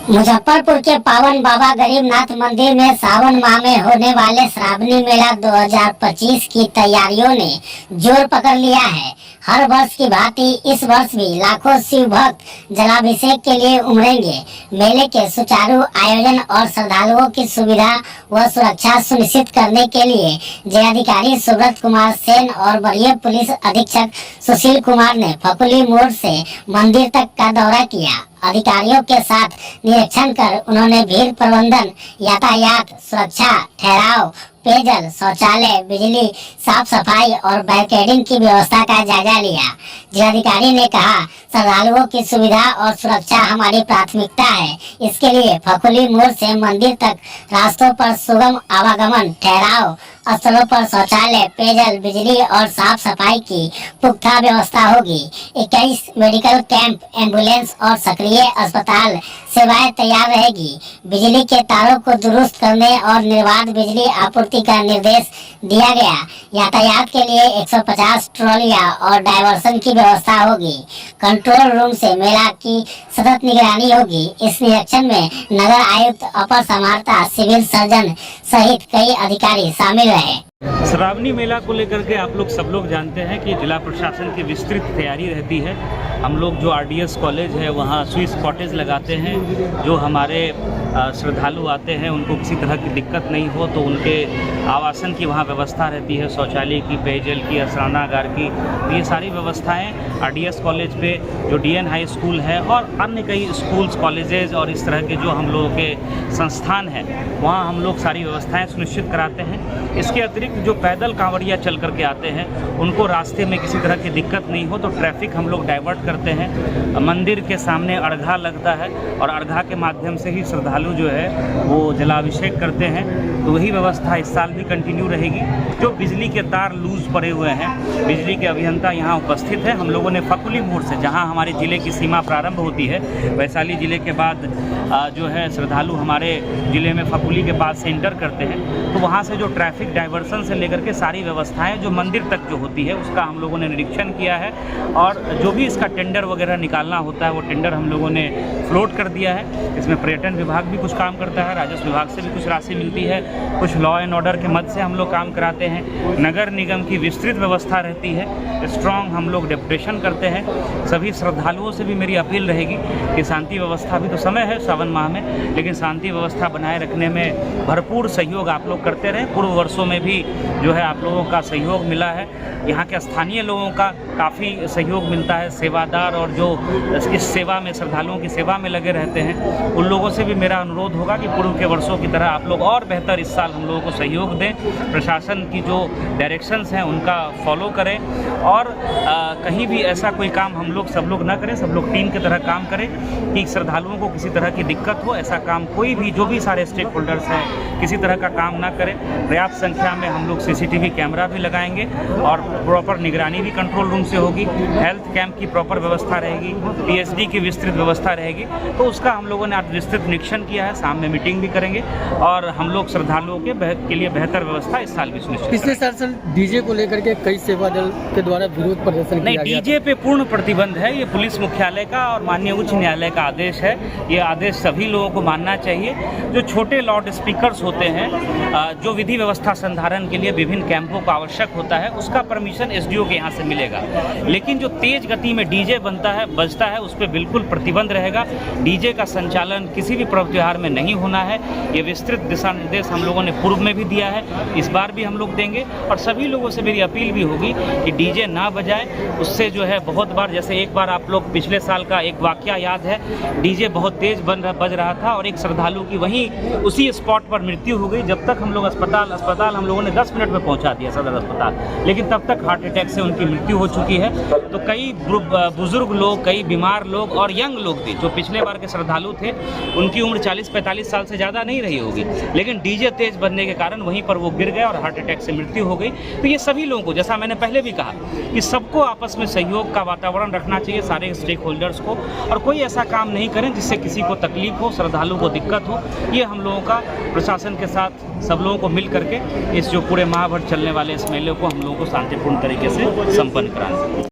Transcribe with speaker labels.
Speaker 1: मुजफ्फरपुर के पावन बाबा गरीबनाथ मंदिर में सावन माह में होने वाले श्रावणी मेला 2025 की तैयारियों ने जोर पकड़ लिया है। हर वर्ष की भांति इस वर्ष भी लाखों शिव भक्त जलाभिषेक के लिए उमड़ेंगे। मेले के सुचारू आयोजन और श्रद्धालुओं की सुविधा व सुरक्षा सुनिश्चित करने के लिए जिलाधिकारी सुब्रत कुमार सेन और वरीय पुलिस अधीक्षक सुशील कुमार ने फकुली मोड़ से मंदिर तक का दौरा किया। अधिकारियों के साथ निरीक्षण कर उन्होंने भीड़ प्रबंधन, यातायात सुरक्षा, ठहराव, पेयजल, शौचालय, बिजली, साफ सफाई और बैरिकेडिंग की व्यवस्था का जायजा लिया। जिलाधिकारी ने कहा, श्रद्धालुओं की सुविधा और सुरक्षा हमारी प्राथमिकता है। इसके लिए फकुली मोड़ से मंदिर तक रास्तों पर सुगम आवागमन, ठहराव स्थलों पर शौचालय, पेयजल, बिजली और साफ सफाई की पुख्ता व्यवस्था होगी। 21 मेडिकल कैंप, एम्बुलेंस और सक्रिय अस्पताल सेवाएं तैयार रहेगी। बिजली के तारों को दुरुस्त करने और निर्बाध बिजली आपूर्ति का निर्देश दिया गया। यातायात के लिए 150 ट्रॉलियां और डायवर्सन की व्यवस्था होगी। कंट्रोल रूम से मेला की सतत निगरानी होगी। इस निरीक्षण में नगर आयुक्त, अपर समाहर्ता, सिविल सर्जन सहित कई अधिकारी शामिल रहे।
Speaker 2: श्रावणी मेला को लेकर के आप लोग सब लोग जानते हैं कि जिला प्रशासन की विस्तृत तैयारी रहती है। हम लोग जो आरडीएस कॉलेज है वहाँ स्विस कॉटेज लगाते हैं। जो हमारे श्रद्धालु आते हैं उनको किसी तरह की दिक्कत नहीं हो तो उनके आवासन की वहाँ व्यवस्था रहती है, शौचालय की, पेयजल की, स्नानागार की। ये सारी व्यवस्थाएं आरडीएस कॉलेज पे जो डीएन हाई स्कूल है और अन्य कई स्कूल्स, कॉलेजेस और इस तरह के जो हम लोगों के संस्थान हैं वहाँ हम लोग सारी व्यवस्थाएँ सुनिश्चित कराते हैं। इसके अतिरिक्त जो पैदल कांवड़िया चल करके आते हैं उनको रास्ते में किसी तरह की दिक्कत नहीं हो तो ट्रैफिक हम लोग डाइवर्ट करते हैं। मंदिर के सामने अर्घा लगता है और अर्घा के माध्यम से ही श्रद्धालु जो है वो जलाभिषेक करते हैं। तो वही व्यवस्था इस साल भी कंटिन्यू रहेगी। जो बिजली के तार लूज पड़े हुए हैं, बिजली के अभियंता यहाँ उपस्थित है। हम लोगों ने फकुली मोड़ से, जहाँ हमारे ज़िले की सीमा प्रारंभ होती है, वैशाली ज़िले के बाद जो है श्रद्धालु हमारे ज़िले में फकुली के पास से एंटर करते हैं तो वहाँ से जो ट्रैफिक डाइवर्सन से लेकर के सारी व्यवस्थाएं जो मंदिर तक जो होती है उसका हम लोगों ने निरीक्षण किया है। और जो भी इसका टेंडर वगैरह निकालना होता है वो टेंडर हम लोगों ने फ्लोट कर दिया है। इसमें पर्यटन विभाग भी कुछ काम करता है, राजस्व विभाग से भी कुछ राशि मिलती है, कुछ लॉ एंड ऑर्डर के मद से हम लोग काम कराते हैं। नगर निगम की विस्तृत व्यवस्था रहती है, स्ट्रॉन्ग हम लोग डेपुटेशन करते हैं। सभी श्रद्धालुओं से भी मेरी अपील रहेगी कि शांति व्यवस्था भी तो समय है सावन माह में, लेकिन शांति व्यवस्था बनाए रखने में भरपूर सहयोग आप लोग करते रहें। पूर्व वर्षों में भी जो है आप लोगों का सहयोग मिला है। यहाँ के स्थानीय लोगों का काफ़ी सहयोग मिलता है। सेवादार और जो इस सेवा में, श्रद्धालुओं की सेवा में लगे रहते हैं, उन लोगों से भी मेरा अनुरोध होगा कि पूर्व के वर्षों की तरह आप लोग और बेहतर इस साल हम लोगों को सहयोग दें। प्रशासन की जो डायरेक्शंस हैं उनका फॉलो करें और कहीं भी ऐसा कोई काम हम लोग सब लोग ना करें, सब लोग टीम की तरह काम करें कि श्रद्धालुओं को किसी तरह की दिक्कत हो। ऐसा काम कोई भी, जो भी सारे स्टेक होल्डर्स हैं, किसी तरह का काम ना करें। पर्याप्त संख्या में हम लोग सीसीटीवी कैमरा भी लगाएंगे और प्रॉपर निगरानी भी कंट्रोल रूम से होगी। हेल्थ कैंप की प्रॉपर व्यवस्था रहेगी, पीएचडी की विस्तृत व्यवस्था रहेगी। तो उसका हम लोगों ने आज विस्तृत निरीक्षण किया है। शाम में मीटिंग भी करेंगे और हम लोग श्रद्धालुओं के लिए बेहतर व्यवस्था इस साल भी सुनिश्चित।
Speaker 3: पिछले साल डीजे को लेकर के कई सेवा दल के द्वारा विरोध प्रदर्शन
Speaker 2: नहीं, डीजे पे पूर्ण प्रतिबंध है। ये पुलिस मुख्यालय का और माननीय उच्च न्यायालय का आदेश है। ये आदेश सभी लोगों को मानना चाहिए। जो छोटे लाउड स्पीकर्स होते हैं, जो विधि व्यवस्था संधारण के लिए विभिन्न कैंपों को आवश्यक होता है, उसका परमिशन एसडीओ के यहाँ से मिलेगा। लेकिन जो तेज गति में डीजे बजता है उस पर बिल्कुल प्रतिबंध रहेगा। डीजे का संचालन किसी भी पर्व त्योहार में नहीं होना है। ये विस्तृत दिशा निर्देश हम लोगों ने पूर्व में भी दिया है, इस बार भी हम लोग देंगे। और सभी लोगों से मेरी अपील भी होगी कि डीजे ना बजाएं। उससे जो है बहुत बार, जैसे एक बार आप लोग पिछले साल का एक वाकया याद है, डीजे बहुत तेज बज रहा था और एक श्रद्धालु की वहीं उसी स्पॉट पर मृत्यु हो गई। जब तक हम लोग अस्पताल हम लोगों ने 10 मिनट में पहुंचा दिया सदर अस्पताल, लेकिन तब तक हार्ट अटैक से उनकी मृत्यु हो चुकी है। तो कई बुजुर्ग लोग, कई बीमार लोग और यंग लोग भी जो पिछले बार के श्रद्धालु थे, उनकी उम्र 40-45 साल से ज़्यादा नहीं रही होगी, लेकिन डीजे तेज बनने के कारण वहीं पर वो गिर गए और हार्ट अटैक से मृत्यु हो गई। तो ये सभी लोगों को, जैसा मैंने पहले भी कहा, कि सबको आपस में सहयोग का वातावरण रखना चाहिए, सारे स्टेक होल्डर्स को, और कोई ऐसा काम नहीं करें जिससे किसी को तकलीफ हो, श्रद्धालु को दिक्कत हो। ये हम लोगों का प्रशासन के साथ सब लोगों को मिल करके इस जो पूरे माह भर चलने वाले इस मेले को हम लोगों को शांतिपूर्ण तरीके से संपन्न कराना है।